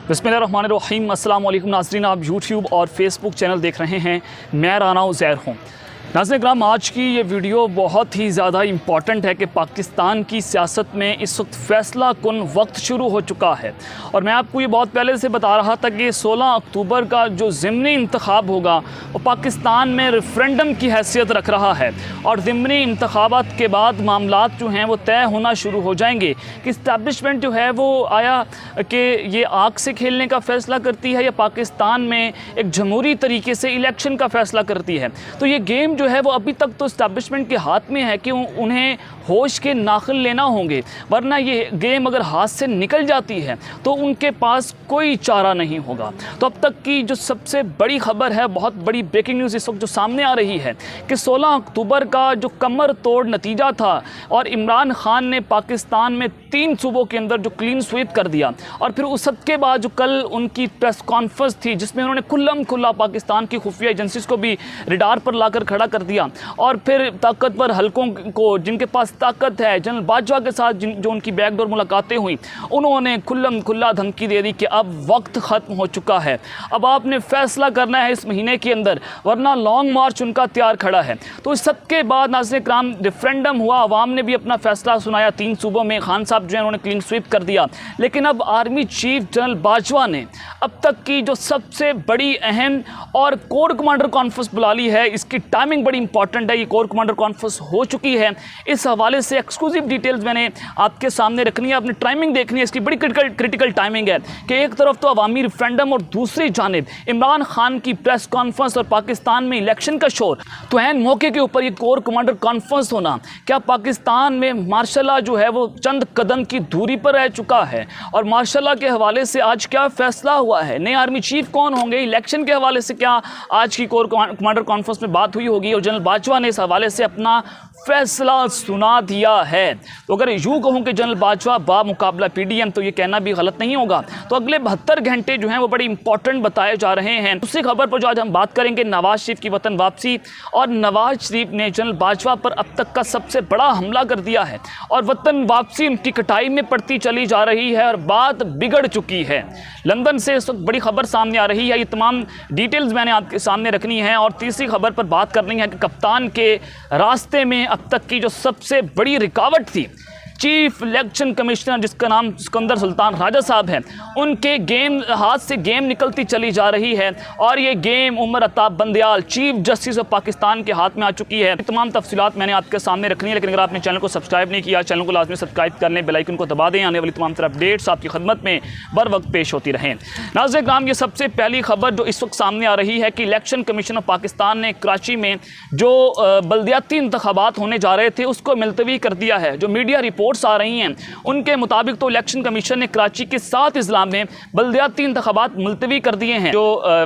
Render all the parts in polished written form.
बिस्मिल्लाहिर्रहमानिर्रहीम। अस्सलाम वालेकुम नाज़रीन, आप यूट्यूब और फेसबुक चैनल देख रहे हैं। मैं राना उज़ैर हूँ। नाज़रीन कराम, आज की ये वीडियो बहुत ही ज़्यादा इम्पॉर्टेंट है कि पाकिस्तान की सियासत में इस वक्त फ़ैसला कुन वक्त शुरू हो चुका है। और मैं आपको ये बहुत पहले से बता रहा था कि 16 अक्टूबर का जो ज़िमनी इंतखाब होगा वो पाकिस्तान में रेफरेंडम की हैसियत रख रहा है। और ज़िमनी इंतखाबात के बाद मामलात जो हैं वो तय होना शुरू हो जाएंगे कि इस्टेब्लिशमेंट जो है वो आया कि ये आग से खेलने का फ़ैसला करती है या पाकिस्तान में एक जमहूरी तरीके से इलेक्शन का फ़ैसला करती है। तो ये गेम जो है वो अभी तक तो इस्टेब्लिशमेंट के हाथ में है कि उन्हें होश के नाखिल लेना होंगे, वरना ये गेम अगर हाथ से निकल जाती है तो उनके पास कोई चारा नहीं होगा। तो अब तक की जो सबसे बड़ी खबर है, बहुत बड़ी ब्रेकिंग न्यूज़ इस वक्त जो सामने आ रही है कि 16 अक्टूबर का जो कमर तोड़ नतीजा था और इमरान खान ने पाकिस्तान में 3 सूबों के अंदर जो क्लीन स्वीप कर दिया, और फिर उस सब के बाद जो कल उनकी प्रेस कॉन्फ्रेंस थी जिसमें उन्होंने खुल्ला पाकिस्तान की खुफिया एजेंसीज को भी रिडार पर लाकर खड़ा कर दिया, और फिर ताकतवर हलकों को जिनके पास ताकत है, जनरल बाजवा के साथ जो उनकी बैकडोर मुलाकातें हुई, उन्होंने खुल्ला धमकी दे दी कि अब वक्त ख़त्म हो चुका है, अब आपने फ़ैसला करना है इस महीने के अंदर, वरना लॉन्ग मार्च उनका तैयार खड़ा है। तो इस सब के बाद नाज़रीन कराम रेफरेंडम हुआ, अवाम ने भी अपना फ़ैसला सुनाया। 3 सूबों में खान साहब जो है उन्होंने क्लीन स्वीप कर दिया। लेकिन अब आर्मी चीफ जनरल बाजवा ने अब तक की जो सबसे बड़ी अहम और कोर कमांडर कॉन्फ्रेंस बुला ली है। इसकी टाइमिंग बड़ी इंपॉर्टेंट है। ये कोर कमांडर कॉन्फ्रेंस हो चुकी है। इस हवाले से एक्सक्लूसिव डिटेल्स मैंने आपके सामने रखनी है, अपनी टाइमिंग देखनी है। इसकी बड़ी क्रिटिकल टाइमिंग है कि एक तरफ तो अवामी रेफरेंडम और दूसरी जानिब इमरान खान की प्रेस कॉन्फ्रेंस और पाकिस्तान में इलेक्शन का शोर। तो एन मौके के ऊपर ये कोर कमांडर कॉन्फ्रेंस होना, क्या पाकिस्तान में मार्शल लॉ जो है वो चंद कदम की दूरी पर रह चुका है, और मार्शल लॉ के हवाले से आज क्या फैसला हुआ है, नए आर्मी चीफ कौन होंगे, इलेक्शन के हवाले से क्या आज की कोर कमांडर कॉन्फ्रेंस में बात हुई होगी, और जनरल बाजवा ने इस हवाले से अपना फैसला सुना दिया है। तो अगर यूँ कहूँ कि जनरल बाजवा बामुकाबला पीडीएम, तो ये कहना भी गलत नहीं होगा। तो अगले 72 घंटे जो हैं वो बड़ी इंपॉर्टेंट बताए जा रहे हैं। दूसरी खबर पर जो आज हम बात करेंगे, नवाज शरीफ की वतन वापसी, और नवाज शरीफ ने जनरल बाजवा पर अब तक का सबसे बड़ा हमला कर दिया है, और वतन वापसी उनकी कटाई में पड़ती चली जा रही है और बात बिगड़ चुकी है। लंदन से इस वक्त बड़ी खबर सामने आ रही है। ये तमाम डिटेल्स मैंने आपके सामने रखनी है। और तीसरी खबर पर बात करनी है कि कप्तान के रास्ते में अब तक की जो सबसे बड़ी रुकावट थी, चीफ इलेक्शन कमिश्नर जिसका नाम सिकंदर सुल्तान राजा साहब हैं, उनके हाथ से गेम निकलती चली जा रही है, और ये game Umar Ata Bandial chief justice of Pakistan के हाथ में आ चुकी है। तमाम तफसीलात मैंने आपके सामने रखनी है। लेकिन अगर आपने चैनल को सब्सक्राइब नहीं किया, चैनल को लाजमी सब्सक्राइब कर लें, बेल आइकन को दबा दें। आने वाली तमाम तरह अपडेट्स आपकी खदमत में बर वक्त पेश होती रहें। नाज़रीन कराम, ये सबसे पहली खबर जो इस वक्त सामने आ रही है कि इलेक्शन कमीशन ऑफ पाकिस्तान ने कराची में जो बल्दियाती इंतखाबात होने जा रहे थे उसको मुलतवी कर दिया है। जो मीडिया रिपोर्ट्स आ रही हैं उनके मुताबिक तो इलेक्शन कमीशन ने कराची के 7 अजला में बल्दियाती इंतखाबात मुलतवी कर दिए हैं। जो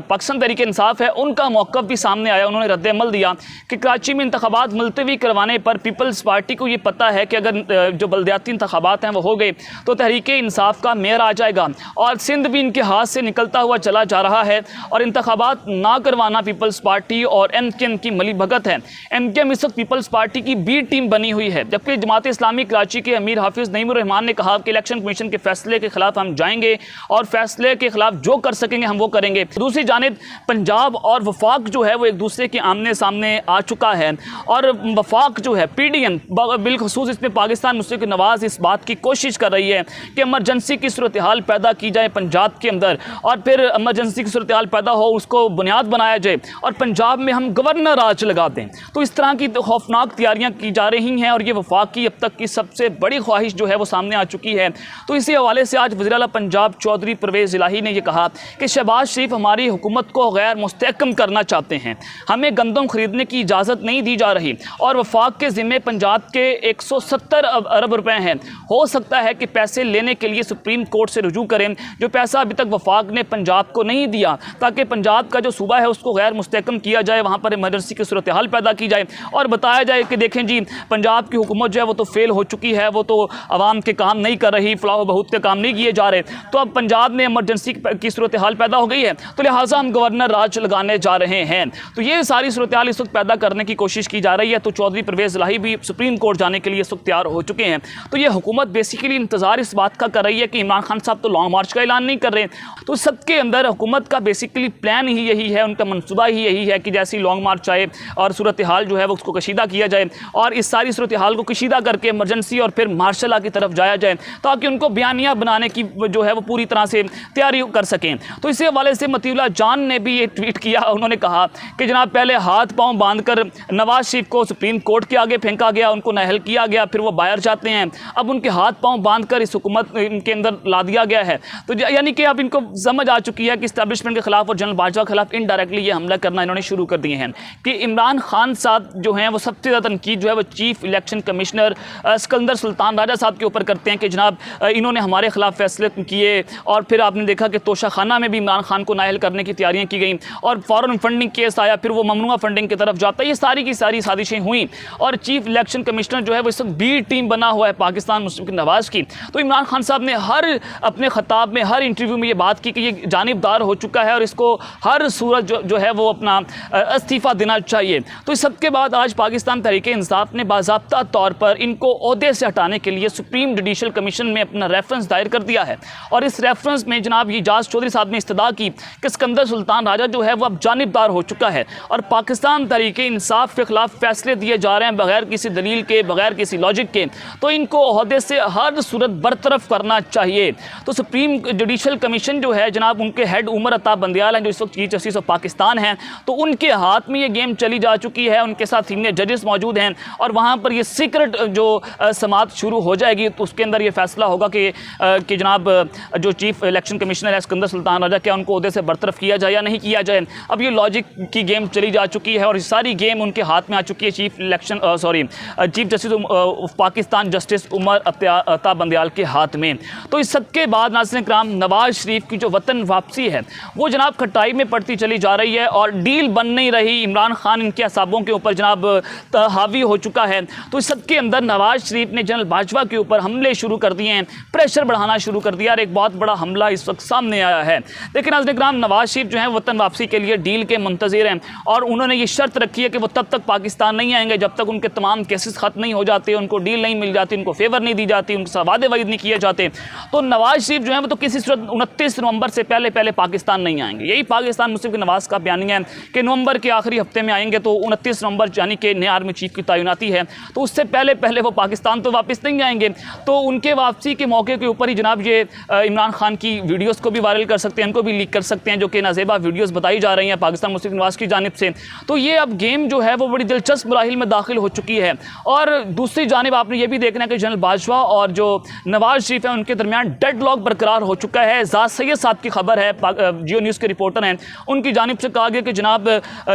पाकिस्तान तहरीक इंसाफ है उनका मौक़िफ़ भी सामने आया, उन्होंने रद्द-ए-अमल दिया कि कराची में इंतखाबात मुलतवी करवाने पर पीपल्स पार्टी को ये पता है कि अगर जो बल्दियाती इंतखाबात हैं वो हो गए तो तहरीक इंसाफ का मेयर आ जाएगा, और सिंध भी इनके हाथ से निकलता हुआ चला जा रहा है। और इंतखाबात ना करवाना पीपल्स पार्टी और MKM की मिली भगत है। MKM इस वक्त पीपल्स पार्टी की बी टीम बनी हुई है, जबकि जमात इस्लामी कराची के अमीर हाफिज नईमुर रहमान ने कहा कि इलेक्शन कमीशन के फैसले के खिलाफ हम जाएंगे और फैसले के खिलाफ जो कर सकेंगे हम वो करेंगे। दूसरी जानिब पंजाब और वफाक जो है वो एक दूसरे के आमने सामने आ चुका है, और वफाक जो है PDM बिलखसूस इसमें पाकिस्तान मुस्लिम नवाज इस बात की कोशिश कर रही है कि इमरजेंसी की सूरत हाल पैदा की जाए पंजाब के अंदर, और फिर इमरजेंसी की सूरत हाल पैदा हो उसको बुनियाद बनाया जाए और पंजाब में हम गवर्नर राज लगा दें। तो इस तरह की खौफनाक तैयारियां की जा रही हैं, और ये वफाक की अब तक की सबसे बड़ी ख्वाहिश जो है वो सामने आ चुकी है। तो इसी हवाले से आज वज़ीर आला पंजाब चौधरी परवेज़ इलाही ने यह कहा कि शहबाज शरीफ हमारी हुकूमत को गैर मुस्तहकम करना चाहते हैं, हमें गंदम खरीदने की इजाज़त नहीं दी जा रही, और वफाक के ज़िम्मे पंजाब के 170 अरब रुपए हैं। हो सकता है कि पैसे लेने के लिए सुप्रीम कोर्ट से रुजू करें, जो पैसा अभी तक वफाक ने पंजाब को नहीं दिया, ताकि पंजाब का जो सूबा है उसको गैर मुस्तहकम किया जाए, वहाँ पर इमरजेंसी की सूरत हाल पैदा की जाए, और बताया जाए कि देखें जी पंजाब की हुकूमत जो है वो तो फेल हो चुकी है, वो तो आवाम के काम नहीं कर रही, फलाह बहुत के काम नहीं किए जा रहे, तो अब पंजाब में इमरजेंसी की सूरत हाल पैदा हो गई है, तो लिहाजा हम गवर्नर राज लगाने जा रहे हैं। तो ये सारी सूरत हाल इस वक्त पैदा करने की कोशिश की जा रही है। तो चौधरी परवेज़ इलाही भी सुप्रीम कोर्ट जाने के लिए इस वक्त तैयार हो चुके हैं। तो ये हुकूमत बेसिकली इंतजार इस बात का कर रही है कि इमरान खान साहब तो लॉन्ग मार्च का ऐलान नहीं कर रहे, तो सबके अंदर हुकूमत का बेसिकली प्लान ही यही है, उनका मनसूबा ही यही है कि जैसे ही लॉन्ग मार्च आए और सूरत हाल जो है वो उसको कशीदा किया जाए और इस सारी सूरत हाल को कशीदा करके इमरजेंसी और फिर मार्शल लॉ की तरफ जाया जाए, ताकि उनको बयानिया बनाने की जो है वो पूरी तरह से तैयारी कर सकें। तो इसी हवाले से मतीउल्लाह जान ने भी ये ट्वीट किया। उन्होंने कहा कि जनाब पहले हाथ पांव बांधकर नवाज शरीफ को सुप्रीम कोर्ट के आगे फेंका गया, उनको नाअहल किया गया, फिर वो बाहर जाते हैं, अब उनके हाथ पांव बांधकर इस हुकूमत इनके अंदर ला दिया गया है। तो यानी कि अब इनको समझ आ चुकी है कि इस्टेब्लिशमेंट के खिलाफ और जनरल बाजवा के खिलाफ इनडायरेक्टली ये हमला करना इन्होंने शुरू कर दिए हैं कि इमरान खान साहब जो हैं वो सबसे ज़्यादा तनकीद जो है वो chief election commissioner Sikandar Sultan Raja साहब के ऊपर करते हैं कि जनाब इन्होंने हमारे खिलाफ फैसले किए, और फिर आपने देखा कि तोशा खाना में भी इमरान खान को नाअहल करने की तैयारियां की गई और फॉरेन फंडिंग केस आया, फिर वो ममनुआ फंडिंग की तरफ जाता है। ये सारी की सारी साजिशें हुई और चीफ इलेक्शन कमिश्नर जो है वो इस वक्त बी टीम बना हुआ है पाकिस्तान मुस्लिम लीग नवाज़ की। तो इमरान खान साहब ने हर अपने खिताब में, हर इंटरव्यू में ये बात की कि ये जानिबदार हो चुका है और इसको हर सूरत जो है वो अपना इस्तीफ़ा देना चाहिए। तो इस सब के बाद आज पाकिस्तान तहरीक-ए-इंसाफ ने बाज़ाब्ता तौर पर इनको ओहदे से हटाने के लिए सुप्रीम जुडिशल कमीशन में अपना रेफरेंस दायर कर दिया है और इस रेफरेंस में जनाब ये इजाज़ चौधरी साहब ने इस्तदा की कि सिकंदर सुल्तान राजा जो है वो अब जानिबदार हो चुका है और पाकिस्तान तहरीक-ए-इंसाफ के खिलाफ फैसले दिए जा रहे हैं बगैर किसी दलील के, बगैर किसी लॉजिक के, तो इनको ओहदे से हर सूरत बरतरफ करना चाहिए। तो सुप्रीम जुडिशल कमीशन जो है जनाब उनके हेड उमर अता बंदियाल हैं जो इस वक्त चीफ जस्टिस ऑफ पाकिस्तान हैं, तो उनके हाथ में ये गेम चली जा चुकी है, उनके साथ सीनियर जजेस मौजूद हैं और वहाँ पर ये सीक्रेट जो समाअत शुरू हो जाएगी तो उसके अंदर ये फैसला होगा कि जनाब जो चीफ इलेक्शन कमिश्नर है सिकंदर सुल्तान राजा, क्या उनको ओहदे से बरतरफ किया जाए या नहीं किया जाए। अब ये लॉजिक की गेम चली जा चुकी है और सारी गेम उनके हाथ में आ चुकी है chief justice of Pakistan justice Umar Ata Bandial के हाथ में। तो इस सब के बाद नाज़रीन किराम नवाज शरीफ की जो वतन वापसी है वो जनाब खटाई में पड़ती चली जा रही है और डील बन नहीं रही। इमरान खान इनके असाबों के ऊपर जनाब हावी हो चुका है। तो इस सब के अंदर नवाज शरीफ ने जनरल बाजवा के ऊपर हमले शुरू कर दिए हैं, प्रेशर बढ़ाना शुरू कर दिया और एक बहुत बड़ा हमला इस वक्त सामने आया है। लेकिन नाज़रीन किराम नवाज शरीफ जो है वतन वापसी के लिए डील के मुंतज़िर हैं और उन्होंने ये शर्त रखी है कि वो तब तक पाकिस्तान नहीं आएंगे जब तक उनके तमाम केसेस ख़त्म नहीं हो जाते, उनको डील नहीं मिल जाती, उनको फेवर नहीं दी जाती, उनके साथ वादे वाइद नहीं किए जाते। तो नवाज शरीफ जो है वो तो किसी सूरत 29 नवंबर से पहले पाकिस्तान नहीं आएंगे। यही पाकिस्तान मुस्लिम लीग नवाज़ का बयानिया है कि नवंबर के आखिरी हफ्ते में आएंगे, तो 29 नवंबर यानी कि नए आर्मी चीफ की तैनाती है, तो उससे पहले वो पाकिस्तान तो वापस नहीं आएंगे। तो उनके वापसी के मौके के ऊपर ही जनाब ये इमरान खान की वीडियोज़ को भी वायरल कर सकते हैं, इनको भी लीक कर सकते हैं, जो कि नाजेबा वीडियोज़ बताई जा रही हैं पाकिस्तान मुस्लिम लीग नवाज़ की जानिब से। तो ये अब गेम जो है वो बड़ी दिलचस्प मराहिल में दाखिल हो चुकी है। और दूसरी जानिब आपने ये भी देखना है कि जनरल बाजवा और जो नवाज शरीफ है उनके दरमियान डेडलॉक बरकरार हो चुका है। ज़ाद सैयद साहब की खबर है, जियो न्यूज़ के रिपोर्टर हैं, उनकी जानिब से कहा गया कि जनाब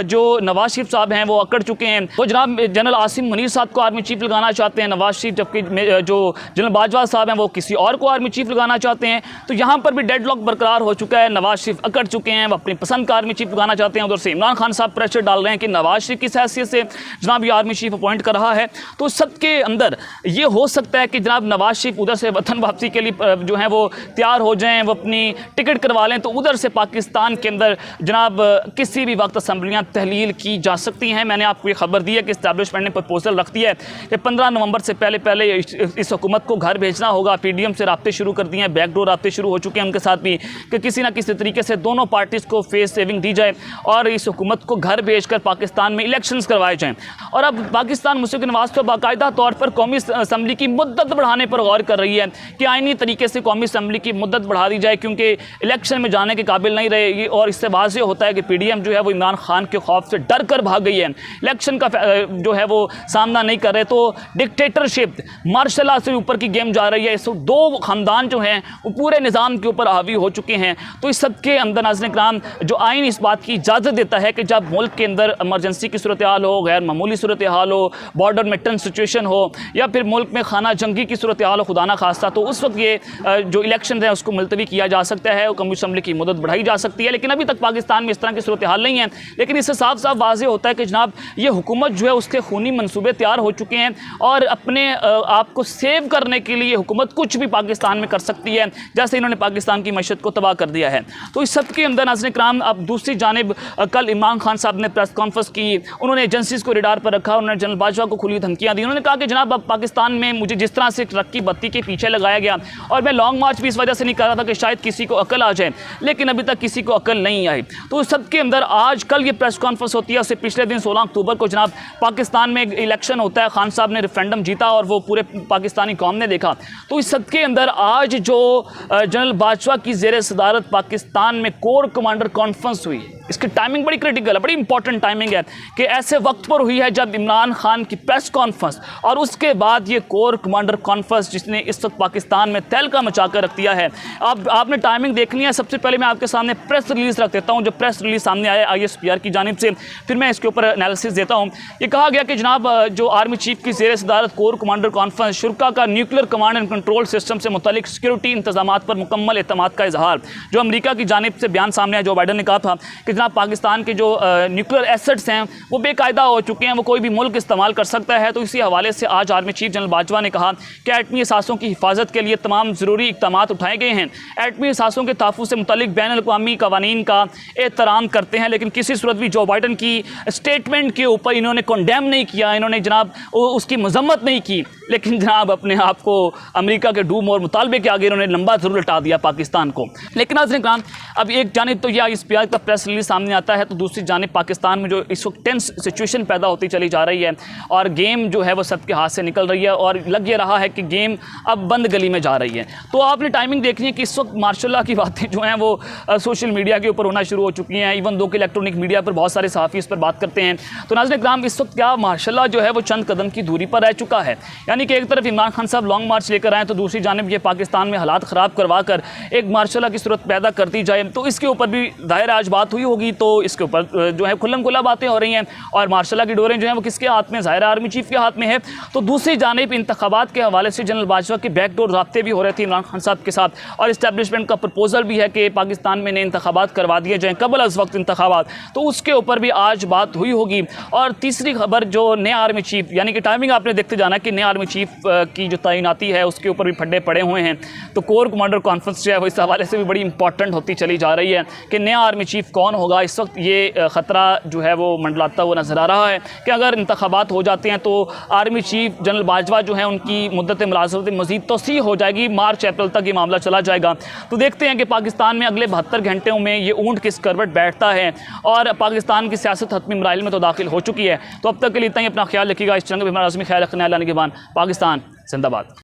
जो नवाज शरीफ साहब हैं वो अकड़ चुके हैं, वो जनाब जनरल आसिम मुनीर साहब को आर्मी चीफ लगाना चाहते हैं नवाज शरीफ, जबकि जो जनरल बाजवा साहब हैं वो किसी और को आर्मी चीफ लगाना चाहते हैं। तो यहाँ पर भी डेडलॉक बरकरार हो चुका है। नवाज शरीफ अकड़ चुके हैं, वो अपनी पसंद का आर्मी चीफ लगाना चाहते हैं। उधर से इमरान खान साहब प्रेशर डाल रहे हैं कि नवाज शरीफ किस हैसियत से जनाब ये आर्मी चीफ अपॉइंट कर रहा है। तो सबके अंदर ये हो सकता है कि जनाब नवाज शरीफ उधर से वतन वापसी के लिए जो है वो तैयार हो जाएं, वो अपनी टिकट करवा लें, तो उधर से पाकिस्तान के अंदर जनाब किसी भी वक्त असम्बलियाँ तहलील की जा सकती हैं। मैंने आपको ये खबर दी है कि इस्टेब्लिशमेंट ने प्रपोजल रख दिया है कि 15 नवंबर से पहले इस हुकूमत को घर भेजना होगा। पीडीएम से राब्ते शुरू कर दिए हैं, बैकडोर राब्ते शुरू हो चुके हैं उनके साथ भी, कि किसी ना किसी तरीके से दोनों पार्टीज़ को फेस सेविंग दी जाए और इस हुकूमत को घर भेजकर पाकिस्तान में इलेक्शंस करवाए जाएँ। और अब पाकिस्तान मुस्लिम लीग नवाज़ तो बाकायदा तौर पर कौमी असम्बली की मुद्दत बढ़ाने पर गौर कर रही है कि आईनी तरीके से कौमी असम्बली की मुद्दत बढ़ा दी जाए, क्योंकि इलेक्शन में जाने के काबिल नहीं रहेगी। और इससे वाज़ेह होता है कि पीडीएम जो है वो इमरान खान के खौफ से डर कर भाग गई है, इलेक्शन का जो है वो सामना नहीं कर रहे। तो डिक्टेटरशिप, मार्शल लॉ से ऊपर की गेम जा रही है। इस दो ख़ानदान जो हैं वो पूरे निज़ाम के ऊपर हावी हो चुके हैं। तो इस सब के अंदर नाज़रीन किराम जो आइन इस बात की इजाज़त देता है कि जब मुल्क के अंदर इमरजेंसी की सूरत हाल हो, गैर मामूली सूरत हाल हो, बॉर्डर में टेंस सिचुएशन हो, या फिर मुल्क में खाना जंगी की सूरत हाल हो खुदा ना खास्ता, तो उस वक्त ये जो इलेक्शन है उसको मुलतवी किया जा सकता है, कौमी असम्बली की मुद्दत बढ़ाई जा सकती है। लेकिन अभी तक पाकिस्तान में इस तरह की सूरत हाल नहीं है। लेकिन इससे साफ साफ वाज़ेह होता है कि जनाब ये हुकूमत जो है उसके खूनी मनसूबे तैयार हो चुके हैं और अपने आपको सेव करने के लिए हुकूमत कुछ भी पाकिस्तान में कर सकती है, जैसे इन्होंने पाकिस्तान की मईशत को तबाह कर दिया है। तो इस सब के अंदर नाज़रीन किराम, अब दूसरी जानिब कल इमरान खान साहब ने प्रेस कॉन्फ्रेंस की, उन्होंने एजेंसीज़ को रडार पर रखा, उन्होंने जनरल बाजवा को खुली धमकियाँ दी। उन्होंने कहा कि जनाब अब पाकिस्तान में मुझे जिस तरह से ट्रक की बत्ती के पीछे लगाया गया, और मैं लॉन्ग मार्च भी इस वजह से नहीं कर रहा था कि शायद किसी को अकल आ जाए, लेकिन अभी तक किसी को अकल नहीं आई। तो इस सब के अंदर आज कल ये प्रेस कॉन्फ्रेंस होती है। उससे पिछले दिन 16 अक्टूबर को जनाब पाकिस्तान में इलेक्शन होता है, खान साहब ने रेफरेंडम जीता और वो पूरे पाकिस्तानी कौम ने देखा। तो इस सब के अंदर आज जो जनरल बाजवा की ज़ेर सदारत पाकिस्तान में कोर कमांडर कॉन्फ्रेंस हुई, इसकी टाइमिंग बड़ी क्रिटिकल है, बड़ी इंपॉर्टेंट टाइमिंग है कि ऐसे वक्त पर हुई है जब इमरान खान की प्रेस कॉन्फ्रेंस और उसके बाद ये कोर कमांडर कॉन्फ्रेंस जिसने इस वक्त पाकिस्तान में तहलका मचा कर रख दिया है। अब आपने टाइमिंग देखनी है। सबसे पहले मैं आपके सामने प्रेस रिलीज़ रख देता हूँ, जो प्रेस रिलीज सामने आया ISPR की जानिब से, फिर मैं इसके ऊपर एनालिसिस देता हूँ। ये कहा गया कि जनाब जो आर्मी चीफ की ज़ेर सदारत कोर कमांडर कॉन्फ्रेंस शुरा का nuclear command and control system से मुतालिक सिक्योरिटी इंतजाम पर मुकम्मल एतमाद का इजहार, जो अमरीका की जानिब से बयान सामने आया। जो बाइडन ने कहा था कि जनाब पाकिस्तान के जो न्यूक्लियर एसेट्स हैं वो बेकायदा हो चुके हैं, वो कोई भी मुल्क इस्तेमाल कर सकता है। तो इसी हवाले से आज आर्मी चीफ जनरल बाजवा ने कहा कि एटमी असासों की हिफाजत के लिए तमाम ज़रूरी इक़दाम उठाए गए हैं। एटमी असासों के तहफ़्फ़ुज़ से मुतालिक बैन अल-अक़वामी क़वानीन का एहतराम करते हैं, लेकिन किसी सूरत भी जो बाइडन की स्टेटमेंट के ऊपर इन्होंने कंडेम नहीं किया, इन्होंने जनाब उसकी मजम्मत नहीं की, लेकिन जनाब अपने आप को अमेरिका के डूम और मुतालबे के आगे इन्होंने लंबा ज़रूर लटा दिया पाकिस्तान को। लेकिन नाज़रीन किराम, अब एक जानिब तो यह ISPR का प्रेस रिलीज सामने आता है, तो दूसरी जानिब पाकिस्तान में जो इस वक्त टेंस सिचुएशन पैदा होती चली जा रही है और गेम जो है वो सबके हाथ से निकल रही है और लग ये रहा है कि गेम अब बंद गली में जा रही है। तो आपने टाइमिंग देखनी है कि इस वक्त मार्शल की बातें जो हैं वो सोशल मीडिया के ऊपर होना शुरू हो चुकी हैं, इवन दो कि इलेक्ट्रॉनिक मीडिया पर बहुत सारे सहाफ़ी इस पर बात करते हैं। तो नाज़रीन किराम, इस वक्त क्या मार्शल जो है वो चंद कदम की दूरी पर रह चुका है, यानी कि एक तरफ इमरान खान साहब लॉन्ग मार्च लेकर आए, तो दूसरी जानिब ये पाकिस्तान में हालात ख़राब करवा कर एक मार्शल की सूरत पैदा कर दी जाए। तो इसके ऊपर भी दायर आज बात हुई होगी, तो इसके ऊपर जो है खुल्लम खुल्ला बातें हो रही हैं और मार्शल की डोरें जो हैं वो किसके हाथ में, ज़ाहिर आर्मी चीफ के हाथ में है। तो दूसरी जानिब इंतखाबात के हवाले से जनरल बाजवा के बैकडोर राब्ते भी हो रहे थे इमरान खान साहब के साथ, और इस्टेब्लिशमेंट का प्रपोजल भी है कि पाकिस्तान में नए इंतखाबात करवा दिए जाएँ कबल अज़ वक्त इंतखाबात, तो उसके ऊपर भी आज बात हुई होगी। और तीसरी खबर, जो नए आर्मी चीफ, यानी कि टाइमिंग आपने देखते जाना कि नए आर्मी चीफ की जो तैनाती है उसके ऊपर भी फड्डे पड़े हुए हैं। तो कोर कमांडर कॉन्फ्रेंस जो है वो इस हवाले से भी बड़ी इंपॉर्टेंट होती चली जा रही है कि नया आर्मी चीफ कौन होगा। इस वक्त ये ख़तरा जो है वो मंडलाता हुआ नज़र आ रहा है कि अगर इंतखाबात हो जाते हैं तो आर्मी चीफ जनरल बाजवा जो है उनकी मुद्दत मुलाज़मत मज़ीद तोसी हो जाएगी, मार्च अप्रैल तक ये मामला चला जाएगा। तो देखते हैं कि पाकिस्तान में अगले 72 घंटों में ये ऊँट किस करवट बैठता है, और पाकिस्तान की सियासत हतमी मराइल में तो दाखिल हो चुकी है। तो अब तक के लिए इतना ही, अपना ख्याल रखिएगा। इस चैनल पर लाज़मी ख्याल रखने वाला निगहबान। पाकिस्तान जिंदाबाद।